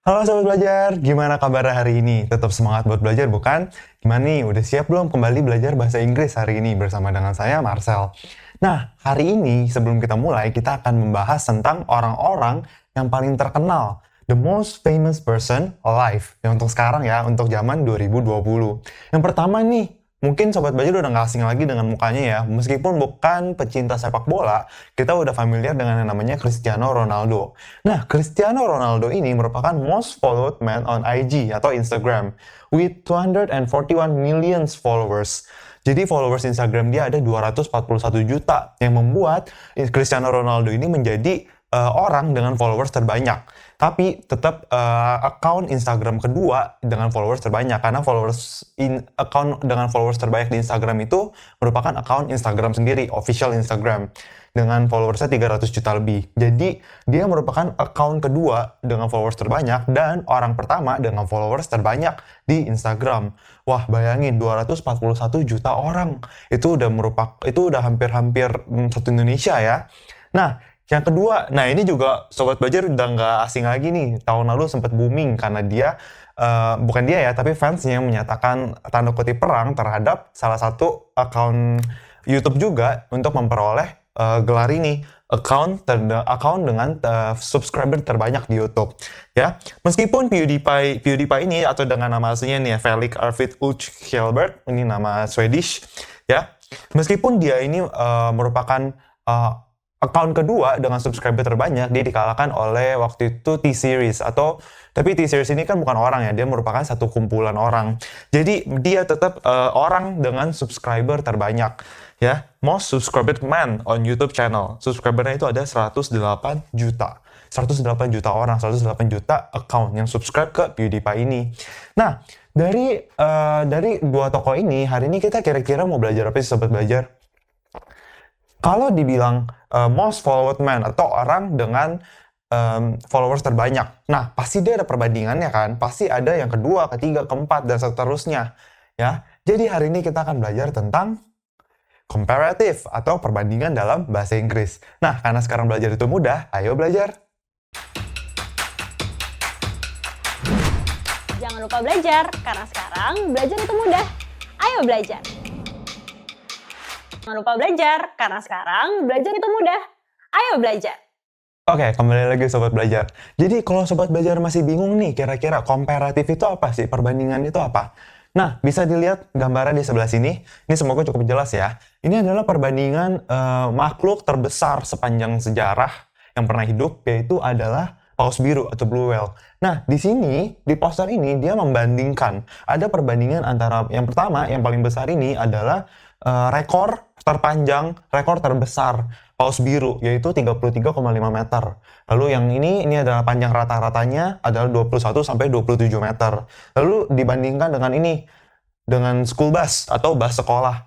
Halo Sobat Belajar, gimana kabar hari ini? Tetap semangat buat belajar bukan? Gimana nih, udah siap belum kembali belajar bahasa Inggris hari ini bersama dengan saya, Marcel? Nah, hari ini sebelum kita mulai, kita akan membahas tentang orang-orang yang paling terkenal. The most famous person alive. Yang untuk sekarang ya, untuk zaman 2020. Yang pertama nih, mungkin Sobat Belajar udah nggak asing lagi dengan mukanya ya. Meskipun bukan pecinta sepak bola, kita udah familiar dengan yang namanya Cristiano Ronaldo. Nah, Cristiano Ronaldo ini merupakan most followed man on IG atau Instagram with 241 million followers. Jadi followers Instagram dia ada 241 juta yang membuat Cristiano Ronaldo ini menjadi orang dengan followers terbanyak. Tapi tetap account Instagram kedua dengan followers terbanyak karena account dengan followers terbanyak di Instagram itu merupakan account Instagram sendiri, official Instagram dengan followersnya 300 juta lebih. Jadi dia merupakan account kedua dengan followers terbanyak dan orang pertama dengan followers terbanyak di Instagram. Wah, bayangin 241 juta orang. Itu udah hampir-hampir satu Indonesia ya. Nah, yang kedua, nah ini juga Sobat Belajar udah nggak asing lagi nih. Tahun lalu sempat booming karena dia, bukan dia ya, tapi fansnya menyatakan tanda kutip perang terhadap salah satu akun YouTube juga untuk memperoleh gelar ini, account dengan subscriber terbanyak di YouTube. Ya, meskipun PewDiePie ini atau dengan nama aslinya nih Felix Arvid Kjellberg, ini nama Swedish, ya. Meskipun dia ini merupakan account kedua dengan subscriber terbanyak, dia dikalahkan oleh waktu itu T-Series tapi T-Series ini kan bukan orang ya, dia merupakan satu kumpulan orang. Jadi dia tetap orang dengan subscriber terbanyak ya, most subscribed man on YouTube channel. Subscribernya itu ada 108 juta. 108 juta orang, 108 juta account yang subscribe ke PewDiePie ini. Nah, dari dua tokoh ini, hari ini kita kira-kira mau belajar apa sih Sobat Belajar? Kalau dibilang most followed man atau orang dengan followers terbanyak, nah pasti dia ada perbandingannya kan, pasti ada yang kedua, ketiga, keempat, dan seterusnya. Ya, jadi hari ini kita akan belajar tentang comparative atau perbandingan dalam bahasa Inggris. Nah, karena sekarang belajar itu mudah, ayo belajar. Jangan lupa belajar, karena sekarang belajar itu mudah. Ayo belajar. Jangan lupa belajar, karena sekarang belajar itu mudah. Ayo belajar. Oke, kembali lagi Sobat Belajar. Jadi kalau Sobat Belajar masih bingung nih, kira-kira komparatif itu apa sih? Perbandingan itu apa? Nah, bisa dilihat gambaran di sebelah sini. Ini semoga cukup jelas ya. Ini adalah perbandingan makhluk terbesar sepanjang sejarah yang pernah hidup, yaitu adalah paus biru atau blue whale. Nah, di sini, di poster ini, dia membandingkan. Ada perbandingan antara, yang pertama, yang paling besar ini adalah rekor terpanjang, rekor terbesar paus biru, yaitu 33,5 meter. Lalu yang ini adalah panjang rata-ratanya adalah 21 sampai 27 meter. Lalu dibandingkan dengan ini, dengan school bus atau bus sekolah.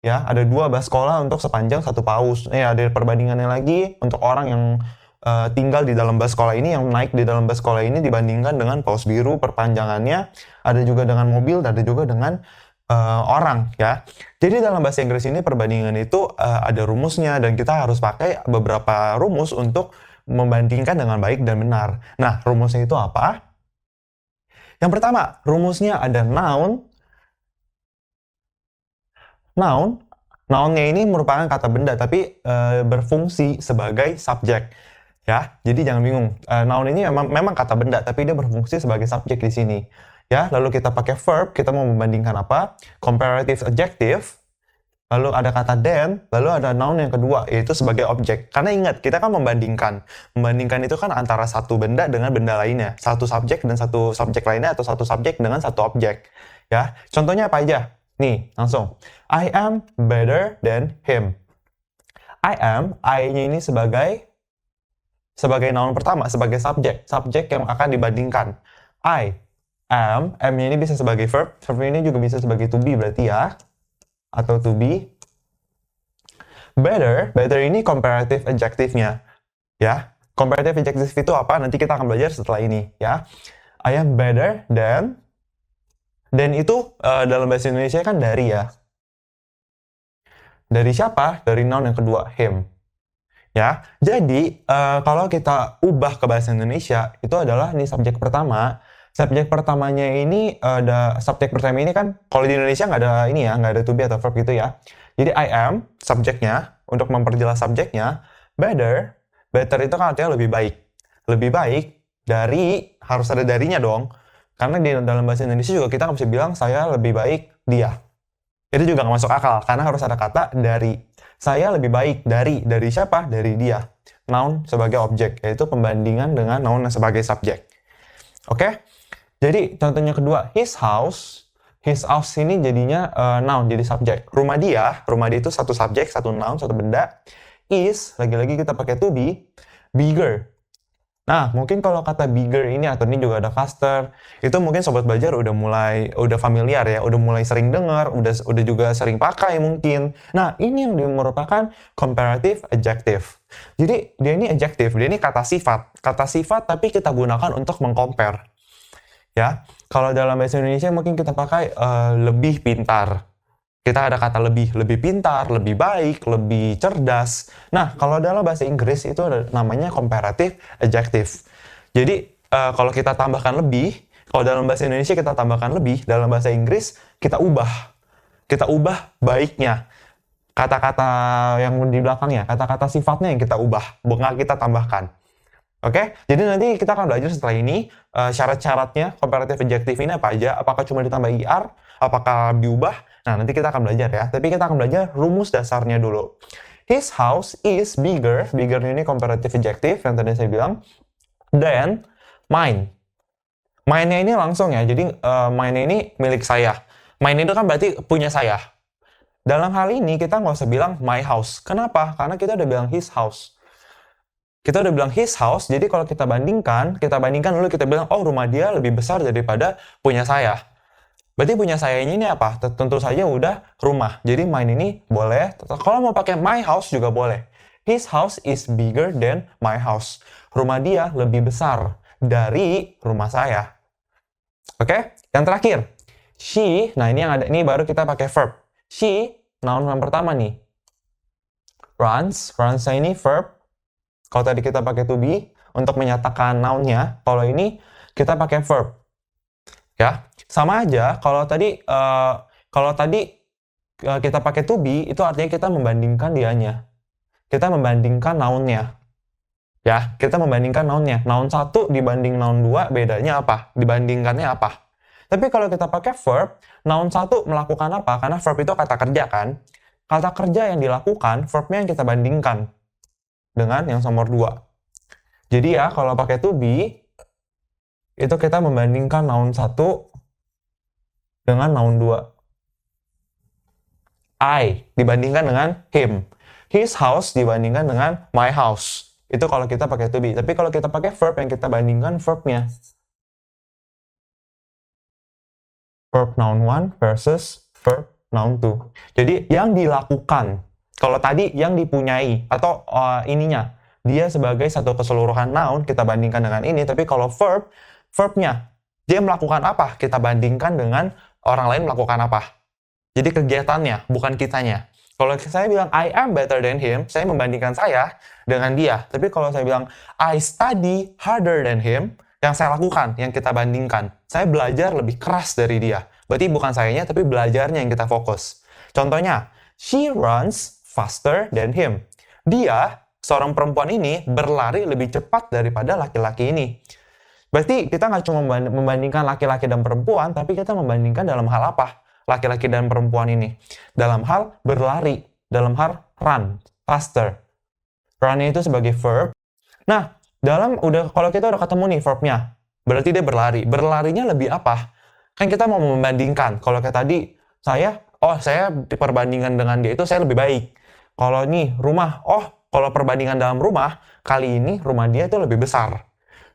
Ya, ada dua bus sekolah untuk sepanjang satu paus. Ada perbandingannya lagi untuk orang yang tinggal di dalam bus sekolah ini, yang naik di dalam bus sekolah ini dibandingkan dengan paus biru perpanjangannya. Ada juga dengan mobil, ada juga dengan orang ya. Jadi dalam bahasa Inggris ini perbandingan itu ada rumusnya dan kita harus pakai beberapa rumus untuk membandingkan dengan baik dan benar. Nah, rumusnya itu apa? Yang pertama, rumusnya ada noun. Nounnya ini merupakan kata benda tapi berfungsi sebagai subjek. Ya, jadi jangan bingung. Noun ini memang kata benda tapi dia berfungsi sebagai subjek di sini. Ya, lalu kita pakai verb, kita mau membandingkan apa? Comparative adjective, lalu ada kata then, lalu ada noun yang kedua, yaitu sebagai objek. Karena ingat, kita kan membandingkan. Membandingkan itu kan antara satu benda dengan benda lainnya. Satu subjek dan satu subjek lainnya, atau satu subjek dengan satu objek. Ya, contohnya apa aja? Nih, langsung. I am better than him. I-nya ini sebagai noun pertama, sebagai subjek. Subjek yang akan dibandingkan. M-nya ini bisa sebagai verb ini juga bisa sebagai to be berarti ya, atau to be. Better ini comparative adjective-nya, ya. Comparative adjective itu apa? Nanti kita akan belajar setelah ini, ya. I am better than itu dalam bahasa Indonesia kan dari ya. Dari siapa? Dari noun yang kedua, him. Ya, jadi kalau kita ubah ke bahasa Indonesia, itu adalah nih subjek pertama. Subjek pertamanya ini subjek pertama ini kan kalau di Indonesia nggak ada ini ya, nggak ada to be atau verb gitu ya. Jadi I am subjeknya untuk memperjelas subjeknya. Better, better itu kan artinya lebih baik. Lebih baik dari, harus ada darinya dong. Karena di dalam bahasa Indonesia juga kita nggak bisa bilang saya lebih baik dia. Itu juga nggak masuk akal karena harus ada kata dari. Saya lebih baik dari siapa? Dari dia. Noun sebagai objek, yaitu pembandingan dengan noun sebagai subjek. Oke? Jadi contohnya kedua, his house. His house ini jadinya noun, jadi subjek. Rumah dia itu satu subjek, satu noun, satu benda. Is, lagi-lagi kita pakai to be, bigger. Nah, mungkin kalau kata bigger ini atau ini juga ada faster, itu mungkin sobat belajar udah familiar ya, udah mulai sering dengar, udah juga sering pakai mungkin. Nah, ini yang merupakan comparative adjective. Jadi, dia ini adjective, dia ini kata sifat. Kata sifat tapi kita gunakan untuk mengcompare. Ya, kalau dalam bahasa Indonesia mungkin kita pakai lebih pintar. Kita ada kata lebih pintar, lebih baik, lebih cerdas. Nah, kalau dalam bahasa Inggris itu namanya comparative adjective. Jadi, kalau kita tambahkan lebih, kalau dalam bahasa Indonesia kita tambahkan lebih, dalam bahasa Inggris kita ubah. Kita ubah baiknya. Kata-kata yang di belakangnya, kata-kata sifatnya yang kita ubah, bukan kita tambahkan. Oke, jadi nanti kita akan belajar setelah ini syarat-syaratnya comparative adjective ini apa aja, apakah cuma ditambah IR, apakah diubah. Nah, nanti kita akan belajar ya, tapi kita akan belajar rumus dasarnya dulu. His house is bigger, bigger ini comparative adjective yang tadi saya bilang, than mine. Mine-nya ini langsung ya, jadi mine ini milik saya. Mine itu kan berarti punya saya. Dalam hal ini kita nggak usah bilang my house. Kenapa? Karena kita udah bilang his house. Kita udah bilang his house, jadi kalau kita bandingkan dulu, kita bilang, oh rumah dia lebih besar daripada punya saya. Berarti punya saya ini apa? Tentu saja udah rumah. Jadi mine ini boleh, kalau mau pakai my house juga boleh. His house is bigger than my house. Rumah dia lebih besar dari rumah saya. Oke? Yang terakhir, she, nah ini yang ada, ini baru kita pakai verb. She, noun yang pertama nih. Runs ini verb. Kalau tadi kita pakai to be untuk menyatakan noun-nya, kalau ini kita pakai verb. Ya, sama aja kalau tadi kita pakai to be itu artinya kita membandingkan dianya. Kita membandingkan noun-nya. Ya, kita membandingkan noun-nya. Noun 1 dibanding noun 2 bedanya apa? Dibandingkannya apa? Tapi kalau kita pakai verb, noun 1 melakukan apa? Karena verb itu kata kerja kan. Kata kerja yang dilakukan, verbnya yang kita bandingkan dengan yang nomor 2. Jadi ya, kalau pakai to be, itu kita membandingkan noun 1 dengan noun 2. I dibandingkan dengan him. His house dibandingkan dengan my house. Itu kalau kita pakai to be. Tapi kalau kita pakai verb, yang kita bandingkan verbnya. Verb noun 1 versus verb noun 2. Jadi yang dilakukan. Kalau tadi yang dipunyai atau ininya, dia sebagai satu keseluruhan noun kita bandingkan dengan ini. Tapi kalau verbnya, dia melakukan apa? Kita bandingkan dengan orang lain melakukan apa. Jadi kegiatannya, bukan kitanya. Kalau saya bilang I am better than him, saya membandingkan saya dengan dia. Tapi kalau saya bilang I study harder than him, yang saya lakukan, yang kita bandingkan. Saya belajar lebih keras dari dia. Berarti bukan sayanya, tapi belajarnya yang kita fokus. Contohnya, she runs faster than him. Dia, seorang perempuan ini, berlari lebih cepat daripada laki-laki ini. Berarti kita nggak cuma membandingkan laki-laki dan perempuan, tapi kita membandingkan dalam hal apa? Laki-laki dan perempuan ini. Dalam hal berlari, dalam hal run, faster. Run itu sebagai verb. Nah, kalau kita udah ketemu nih verbnya, berarti dia berlari. Berlarinya lebih apa? Kan kita mau membandingkan. Kalau kayak tadi, saya perbandingan dengan dia itu saya lebih baik. Kalau ini rumah, kalau perbandingan dalam rumah, kali ini rumah dia itu lebih besar.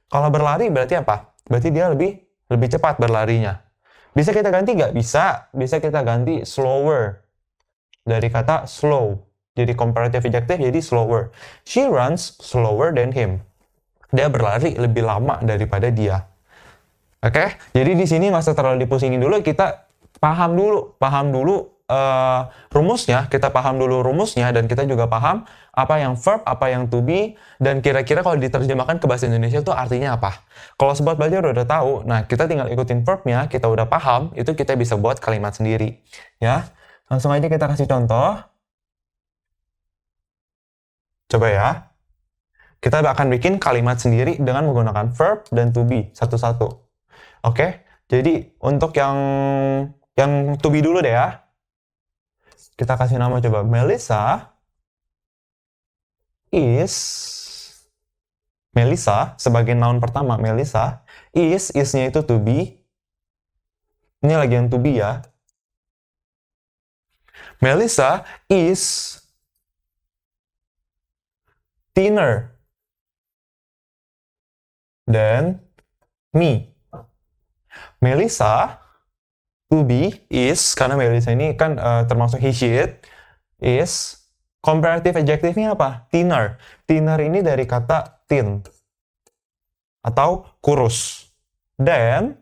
Kalau berlari berarti apa? Berarti dia lebih cepat berlarinya. Bisa kita ganti nggak? Bisa kita ganti slower. Dari kata slow. Jadi comparative adjective jadi slower. She runs slower than him. Dia berlari lebih lama daripada dia. Oke? Jadi di sini nggak usah terlalu dipusingin dulu, kita paham dulu rumusnya, dan kita juga paham apa yang verb, apa yang to be, dan kira-kira kalau diterjemahkan ke bahasa Indonesia itu artinya apa. Kalau sobat belajar udah tahu, nah kita tinggal ikutin verbnya, kita udah paham, itu kita bisa buat kalimat sendiri. Ya, langsung aja kita kasih contoh. Coba ya. Kita akan bikin kalimat sendiri dengan menggunakan verb dan to be satu-satu. Oke? Jadi untuk yang to be dulu deh ya. Kita kasih nama coba. Melissa sebagai noun pertama. Melissa is-nya itu to be. Ini lagi yang to be ya. Melissa is thinner than me. Melissa to be is, karena Melissa ini kan termasuk he, she, it, is comparative adjective-nya apa? Thinner. Thinner ini dari kata thin atau kurus. Dan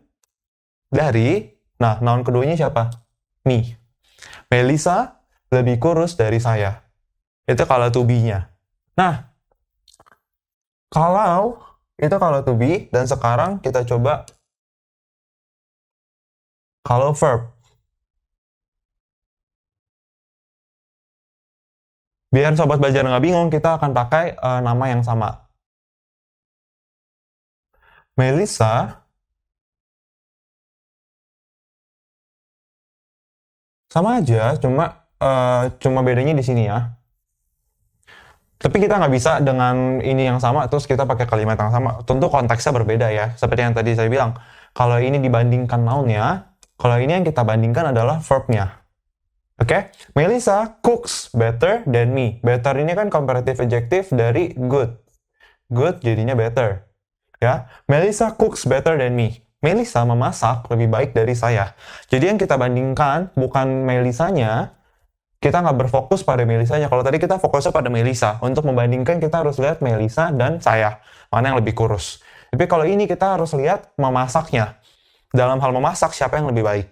dari, nah noun keduanya siapa? Me. Melissa lebih kurus dari saya. Itu kalau to be-nya. Nah, kalau to be, dan sekarang kita coba kalau verb. Biar sobat belajar nggak bingung, kita akan pakai nama yang sama. Melissa sama aja, cuma bedanya di sini ya. Tapi kita nggak bisa dengan ini yang sama, terus kita pakai kalimat yang sama. Tentu konteksnya berbeda ya. Seperti yang tadi saya bilang, kalau ini dibandingkan noun-nya, kalau ini yang kita bandingkan adalah verb-nya. Oke? Melissa cooks better than me. Better ini kan comparative adjective dari good. Good jadinya better. Ya, Melissa cooks better than me. Melissa memasak lebih baik dari saya. Jadi yang kita bandingkan bukan Melissanya, kita nggak berfokus pada Melissanya. Kalau tadi kita fokusnya pada Melissa. Untuk membandingkan kita harus lihat Melissa dan saya. Mana yang lebih kurus. Tapi kalau ini kita harus lihat memasaknya. Dalam hal memasak, siapa yang lebih baik?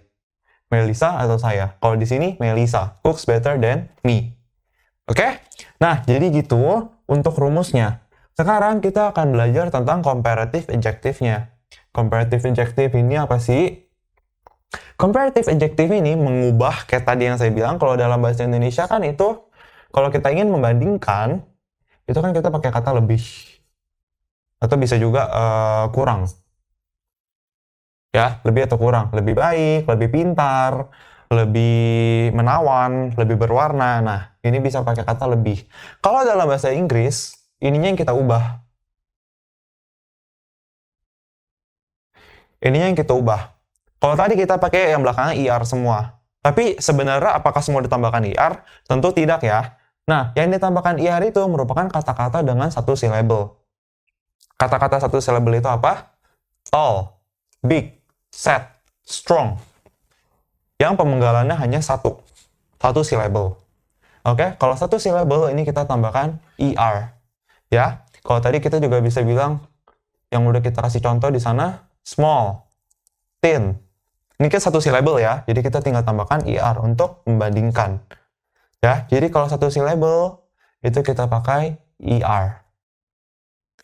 Melissa atau saya? Kalau di sini, Melissa cooks better than me. Oke? Nah, jadi gitu untuk rumusnya. Sekarang kita akan belajar tentang comparative adjective-nya. Comparative adjective ini apa sih? Comparative adjective ini mengubah, kayak tadi yang saya bilang, kalau dalam bahasa Indonesia kan itu, kalau kita ingin membandingkan, itu kan kita pakai kata lebih. Atau bisa juga kurang. Ya, lebih atau kurang. Lebih baik, lebih pintar, lebih menawan, lebih berwarna. Nah, ini bisa pakai kata lebih. Kalau dalam bahasa Inggris, ininya yang kita ubah. Ininya yang kita ubah. Kalau tadi kita pakai yang belakangnya ER semua. Tapi sebenarnya apakah semua ditambahkan ER? Tentu tidak ya. Nah, yang ditambahkan ER itu merupakan kata-kata dengan satu syllable. Kata-kata satu syllable itu apa? Tall, big, sad, strong. Yang pemenggalannya hanya satu syllable. Oke, kalau satu syllable ini kita tambahkan ER. Ya, kalau tadi kita juga bisa bilang, yang udah kita kasih contoh di sana, small, thin. Ini kan satu syllable ya, jadi kita tinggal tambahkan ER untuk membandingkan. Ya, jadi kalau satu syllable, itu kita pakai ER.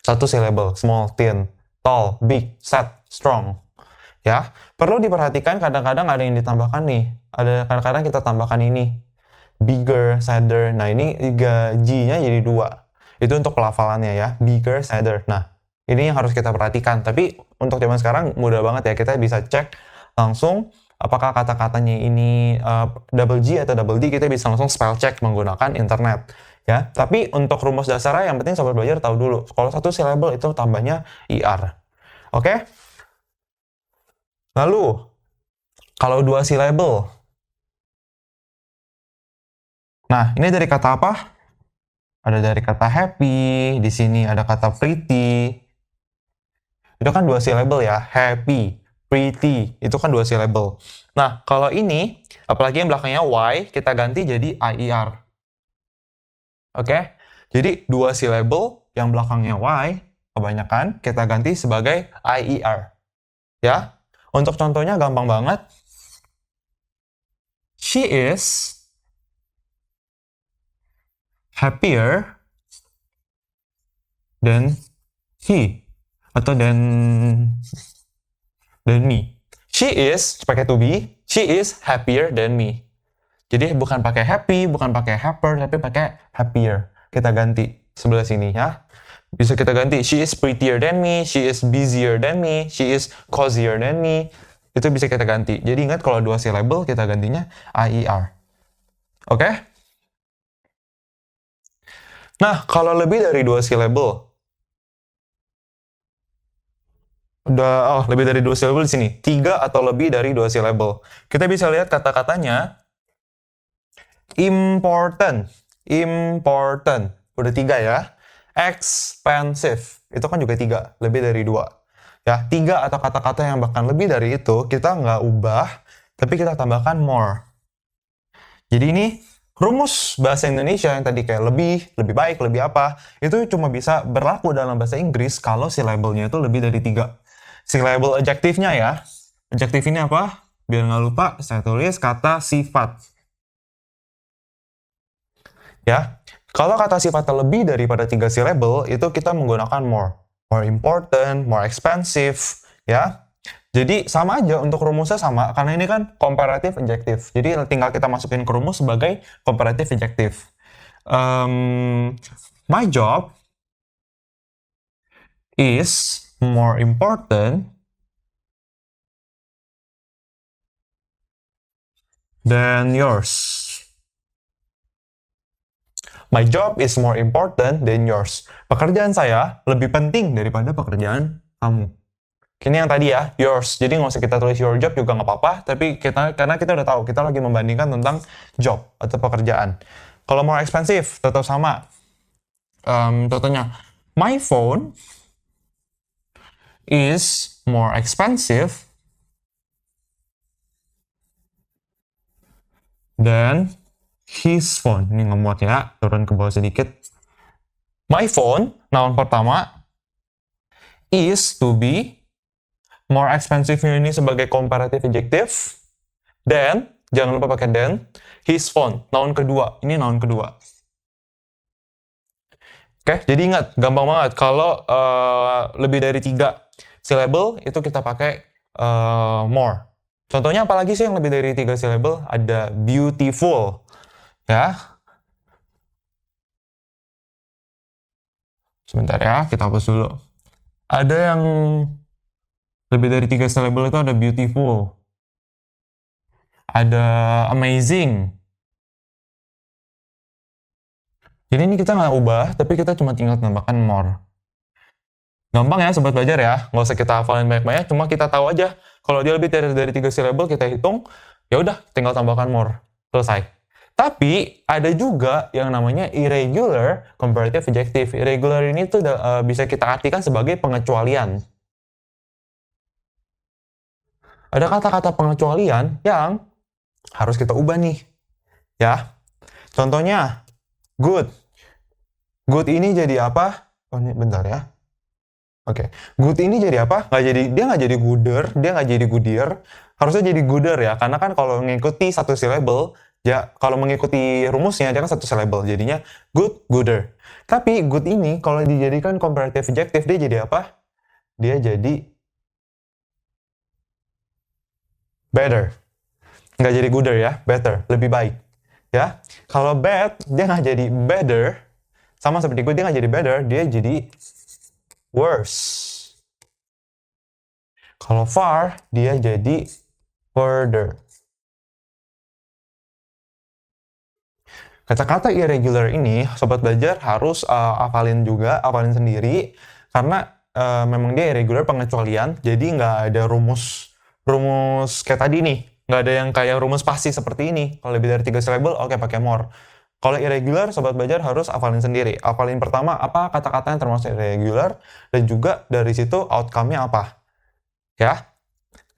Satu syllable, small, thin, tall, big, sad, strong. Ya, perlu diperhatikan kadang-kadang ada yang ditambahkan nih. Kadang-kadang kita tambahkan ini. Bigger, sadder. Nah, ini G-nya jadi 2. Itu untuk pelafalannya ya. Bigger, sadder. Nah, ini yang harus kita perhatikan. Tapi untuk zaman sekarang mudah banget ya. Kita bisa cek langsung apakah kata-katanya ini double G atau double D. Kita bisa langsung spell check menggunakan internet. Ya, tapi untuk rumus dasarnya yang penting sobat belajar tahu dulu. Kalau satu syllable itu tambahnya ER. Oke? Lalu, kalau dua syllable. Nah, ini dari kata apa? Ada dari kata happy, di sini ada kata pretty. Itu kan dua syllable ya, happy, pretty. Itu kan dua syllable. Nah, kalau ini, apalagi yang belakangnya Y, kita ganti jadi IER. Oke? Jadi, dua syllable yang belakangnya Y, kebanyakan kita ganti sebagai IER. Ya? Untuk contohnya gampang banget. She is happier than he, atau than me. She is, pakai to be, she is happier than me. Jadi bukan pakai happy, bukan pakai happier, tapi pakai happier. Kita ganti sebelah sini ya. Bisa kita ganti, she is prettier than me, she is busier than me, she is cozier than me. Itu bisa kita ganti. Jadi ingat kalau dua syllable kita gantinya IER. Oke? Nah, kalau lebih dari dua syllable, lebih dari dua syllable di sini. 3 atau lebih dari dua syllable. Kita bisa lihat kata-katanya important. Important. Udah 3 ya. Expensive. Itu kan juga 3. Lebih dari 2. Ya, 3 atau kata-kata yang bahkan lebih dari itu, kita nggak ubah, tapi kita tambahkan more. Jadi ini rumus bahasa Indonesia yang tadi kayak lebih baik, lebih apa, itu cuma bisa berlaku dalam bahasa Inggris kalau si labelnya itu lebih dari 3. Si label adjektifnya ya. Adjektif ini apa? Biar nggak lupa, saya tulis kata sifat. Ya, kalau kata sifatnya lebih daripada 3 syllable, itu kita menggunakan more. More important, more expensive, ya. Jadi sama aja untuk rumusnya sama, karena ini kan comparative adjective. Jadi tinggal kita masukin ke rumus sebagai comparative adjective. My job is more important than yours. My job is more important than yours. Pekerjaan saya lebih penting daripada pekerjaan kamu. Ini yang tadi ya, yours. Jadi nggak usah kita tulis your job juga nggak apa-apa, tapi karena kita udah tahu, kita lagi membandingkan tentang job atau pekerjaan. Kalau more expensive, tetap sama. Contohnya, my phone is more expensive than his phone. Ini nggak muat ya, turun ke bawah sedikit. My phone, noun pertama, is to be. More expensive ini sebagai comparative adjective. Then, jangan lupa pakai then. His phone, noun kedua. Ini noun kedua. Oke, jadi ingat, gampang banget. Kalau lebih dari 3 syllable, itu kita pakai more. Contohnya apalagi sih yang lebih dari 3 syllable? Ada beautiful. Ya. Sebentar ya, kita hapus dulu. Ada yang lebih dari 3 syllable itu ada beautiful. Ada amazing. Jadi ini kita nggak ubah, tapi kita cuma tinggal tambahkan more. Gampang ya sobat belajar ya, nggak usah kita hafalin banyak-banyak, cuma kita tahu aja kalau dia lebih dari 3 syllable kita hitung, ya udah tinggal tambahkan more. Selesai. Tapi ada juga yang namanya irregular comparative adjective. Irregular ini tuh bisa kita artikan sebagai pengecualian. Ada kata-kata pengecualian yang harus kita ubah nih. Ya. Contohnya good. Good ini jadi apa? Oh, ini bentar ya. Oke. Good ini jadi apa? Dia nggak jadi gooder, dia nggak jadi goodier. Harusnya jadi gooder ya, karena kan kalau mengikuti satu syllable, ya, kalau mengikuti rumusnya, dia kan satu syllable, jadinya good, gooder. Tapi good ini, kalau dijadikan comparative adjective, dia jadi apa? Dia jadi better. Nggak jadi gooder ya, better, lebih baik. Ya, kalau bad, dia nggak jadi better, sama seperti good, dia nggak jadi better, dia jadi worse. Kalau far, dia jadi further. Kata-kata irregular ini, sobat belajar harus hafalin sendiri, karena memang dia irregular pengecualian, jadi nggak ada rumus kayak tadi nih, nggak ada yang kayak rumus pasti seperti ini. Kalau lebih dari 3 syllable, oke pakai more. Kalau irregular, sobat belajar harus hafalin sendiri. Hafalin pertama apa kata-kata yang termasuk irregular, dan juga dari situ outcome-nya apa. Ya.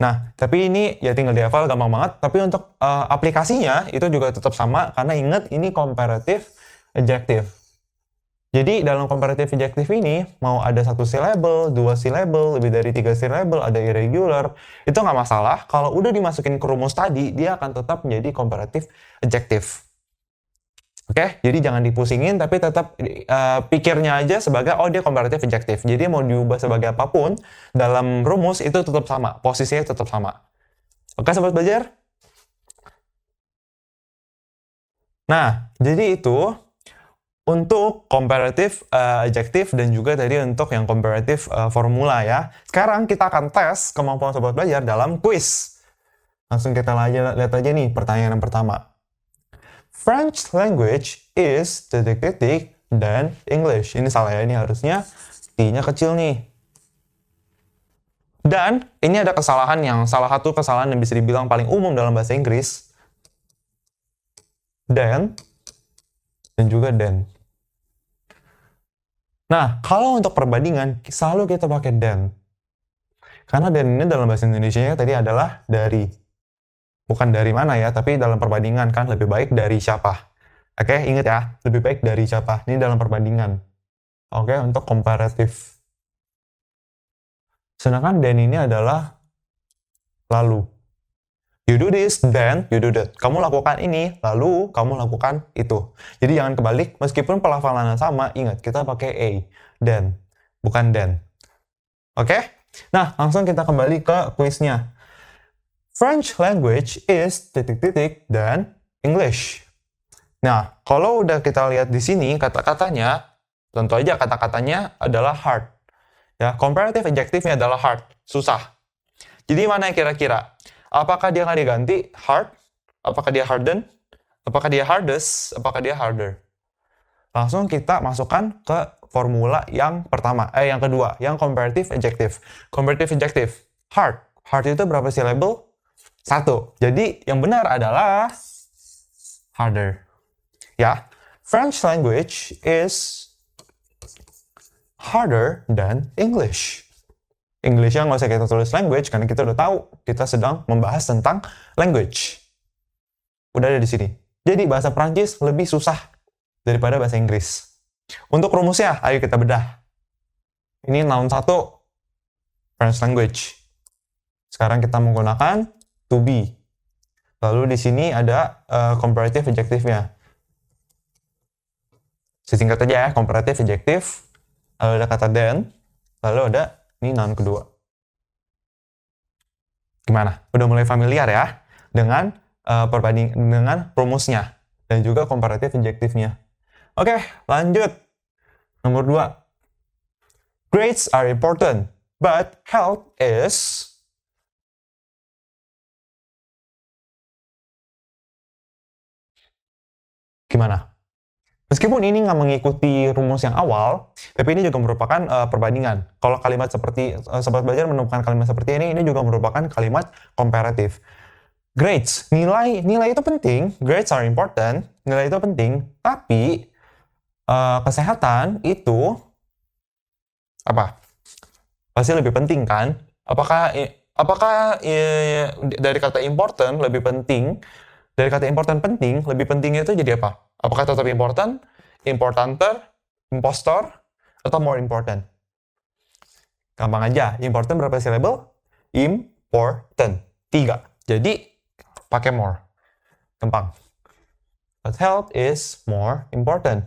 Nah, tapi ini ya tinggal dihafal, gampang banget. Tapi untuk aplikasinya itu juga tetap sama, karena ingat ini comparative adjective. Jadi dalam comparative adjective ini, mau ada 1 syllable, 2 syllable, lebih dari 3 syllable, ada irregular, itu nggak masalah. Kalau udah dimasukin ke rumus tadi, dia akan tetap menjadi comparative adjective. Oke, jadi jangan dipusingin, tapi tetap pikirnya aja sebagai, oh dia comparative adjective. Jadi mau diubah sebagai apapun, dalam rumus itu tetap sama, posisinya tetap sama. Oke, sobat belajar? Nah, jadi itu untuk comparative adjective dan juga tadi untuk yang comparative formula ya. Sekarang kita akan tes kemampuan sobat belajar dalam quiz. Langsung kita lihat aja nih pertanyaan yang pertama. French language is titik-titik dan English. Ini salah ya, ini harusnya T-nya kecil nih. Dan ini ada kesalahan yang salah satu kesalahan yang bisa dibilang paling umum dalam bahasa Inggris. Dan juga then. Nah, kalau untuk perbandingan, selalu kita pakai then. Karena then ini dalam bahasa Indonesia tadi adalah dari. Bukan dari mana ya, tapi dalam perbandingan kan lebih baik dari siapa. Oke, ingat ya, lebih baik dari siapa. Ini dalam perbandingan. Oke, untuk komparatif. Sedangkan then ini adalah lalu. You do this, then you do that. Kamu lakukan ini, lalu kamu lakukan itu. Jadi jangan kebalik, meskipun pelafalannya sama, ingat, kita pakai a, then, bukan then. Oke? Nah, langsung kita kembali ke kuisnya. French language is titik-titik dan English. Nah, kalau udah kita lihat di sini kata-katanya, tentu aja kata-katanya adalah hard. Ya, comparative adjective-nya adalah hard, susah. Jadi mana kira-kira? Apakah dia nggak diganti hard? Apakah dia harden? Apakah dia hardest? Apakah dia harder? Langsung kita masukkan ke formula yang pertama, yang kedua, yang comparative adjective. Comparative adjective, hard. Hard itu berapa syllable? 1. Jadi yang benar adalah harder. Ya, French language is harder than English. English-nya nggak usah kita tulis language karena kita udah tahu kita sedang membahas tentang language. Udah ada di sini. Jadi bahasa Prancis lebih susah daripada bahasa Inggris. Untuk rumusnya, ayo kita bedah. Ini noun 1, French language. Sekarang kita menggunakan to be. Lalu di sini ada comparative adjective-nya. Sesingkat aja ya, comparative adjective. Lalu ada kata then. Lalu ada ini noun kedua. Gimana? Udah mulai familiar ya dengan dengan rumusnya dan juga comparative adjective-nya. Oke, lanjut. Nomor 2. Grades are important, but health is. Gimana? Meskipun ini nggak mengikuti rumus yang awal, tapi ini juga merupakan perbandingan. Kalau kalimat seperti, sobat belajar menemukan kalimat seperti ini juga merupakan kalimat komparatif. Grades, nilai itu penting, grades are important, nilai itu penting, tapi kesehatan itu apa? Pasti lebih penting kan? Apakah dari kata important lebih penting? Dari kata important penting, lebih pentingnya itu jadi apa? Apakah tetap important, importanter, impostor, atau more important? Gampang aja, important berapa syllable? Important. 3. Jadi, pakai more. Gampang. But health is more important.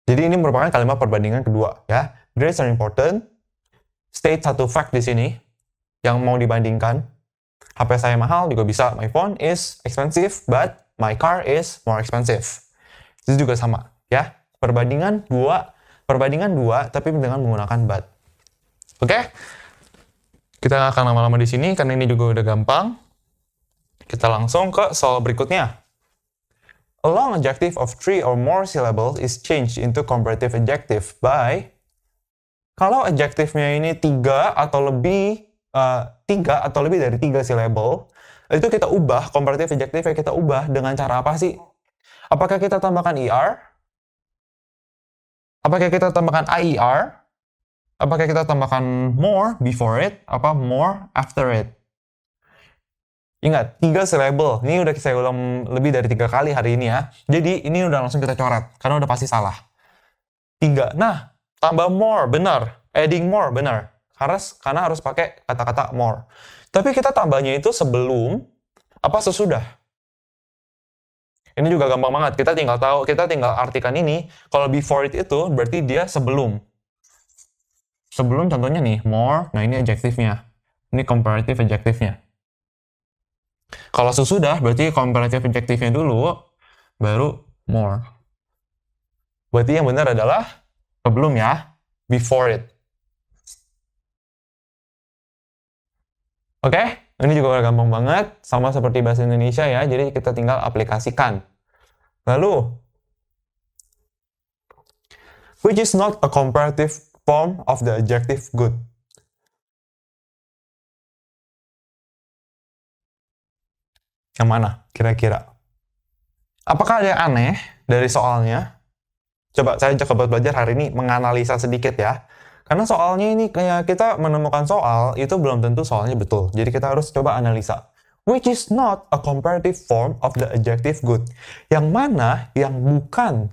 Jadi ini merupakan kalimat perbandingan kedua ya. Grades are important. State satu fact di sini yang mau dibandingkan. HP saya mahal juga bisa. My phone is expensive, but my car is more expensive. Itu juga sama ya. Perbandingan dua, tapi dengan menggunakan but. Oke? Kita nggak akan lama-lama di sini karena ini juga udah gampang. Kita langsung ke soal berikutnya. A long adjective of 3 or more syllables is changed into comparative adjective by. Kalau adjektifnya ini 3 atau lebih dari 3 syllable, itu kita ubah, comparative adjective yang kita ubah dengan cara apa sih? Apakah kita tambahkan ER? Apakah kita tambahkan IER? Apakah kita tambahkan more before it? Apa more after it? Ingat, 3 syllable. Ini udah saya ulang lebih dari 3 kali hari ini ya. Jadi ini udah langsung kita coret, karena udah pasti salah. 3. Nah, tambah more, benar. Adding more, benar. Karena harus pakai kata-kata more. Tapi kita tambahnya itu sebelum apa sesudah? Ini juga gampang banget. Kita tinggal artikan ini. Kalau before it itu berarti dia sebelum. Sebelum contohnya nih, more. Nah, ini adjektifnya. Ini comparative adjektifnya. Kalau sesudah berarti comparative adjektifnya dulu, baru more. Berarti yang benar adalah sebelum ya, before it. Oke, ini juga gampang banget, sama seperti bahasa Indonesia ya, jadi kita tinggal aplikasikan. Lalu, which is not a comparative form of the adjective good. Yang mana kira-kira? Apakah ada yang aneh dari soalnya? Coba saya ajak buat belajar hari ini menganalisa sedikit ya. Karena soalnya ini kayak kita menemukan soal, itu belum tentu soalnya betul. Jadi kita harus coba analisa. Which is not a comparative form of the adjective good. Yang mana yang bukan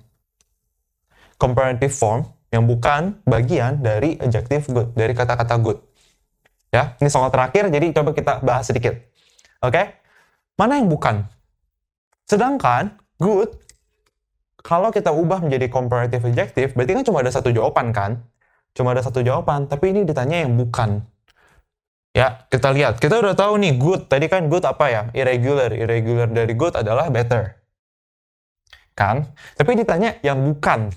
comparative form, yang bukan bagian dari adjective good, dari kata-kata good. Ya, ini soal terakhir, jadi coba kita bahas sedikit. Oke? Mana yang bukan? Sedangkan good, kalau kita ubah menjadi comparative adjective, berarti kan cuma ada satu jawaban kan? Cuma ada satu jawaban, tapi ini ditanya yang bukan. Ya, kita lihat. Kita udah tahu nih, good. Tadi kan good apa ya? Irregular. Irregular dari good adalah better. Kan? Tapi ditanya yang bukan.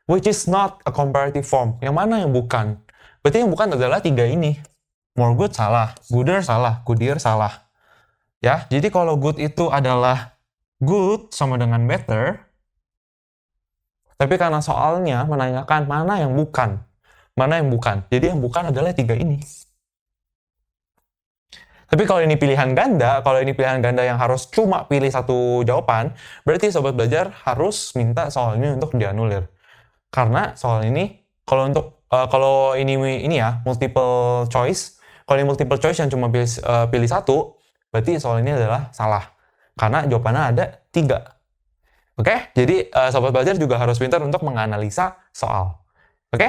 Which is not a comparative form. Yang mana yang bukan? Berarti yang bukan adalah tiga ini. More good salah. Gooder salah. Goodier salah. Ya, jadi kalau good itu adalah good sama dengan better, tapi karena soalnya menanyakan mana yang bukan. Mana yang bukan. Jadi yang bukan adalah tiga ini. Tapi kalau ini pilihan ganda, yang harus cuma pilih satu jawaban, berarti sobat belajar harus minta soal ini untuk dianulir. Karena soal ini, kalau ini ya, multiple choice, kalau ini multiple choice yang cuma pilih satu, berarti soal ini adalah salah. Karena jawabannya ada 3. Oke? Jadi, sobat belajar juga harus pintar untuk menganalisa soal. Oke?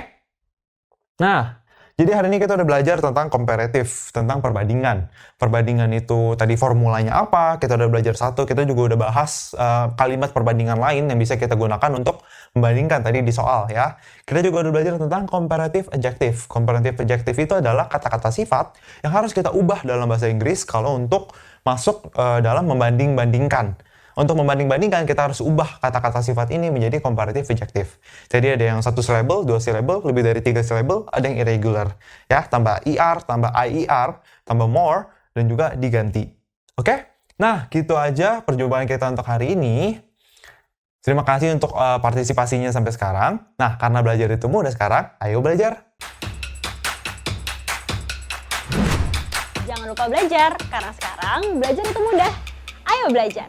Nah, jadi hari ini kita udah belajar tentang komparatif, tentang perbandingan. Perbandingan itu tadi formulanya apa, kita udah belajar satu, kita juga udah bahas kalimat perbandingan lain yang bisa kita gunakan untuk membandingkan tadi di soal ya. Kita juga udah belajar tentang comparative adjective. Comparative adjective itu adalah kata-kata sifat yang harus kita ubah dalam bahasa Inggris kalau untuk masuk dalam membanding-bandingkan. Untuk membanding-bandingkan, kita harus ubah kata-kata sifat ini menjadi comparative adjective. Jadi ada yang 1 syllable, 2 syllable, lebih dari 3 syllable, ada yang irregular. Ya, tambah ER, tambah IER, tambah more, dan juga diganti. Oke? Nah, gitu aja perjumpaan kita untuk hari ini. Terima kasih untuk partisipasinya sampai sekarang. Nah, karena belajar itu mudah sekarang, ayo belajar! Jangan lupa belajar, karena sekarang belajar itu mudah. Ayo belajar!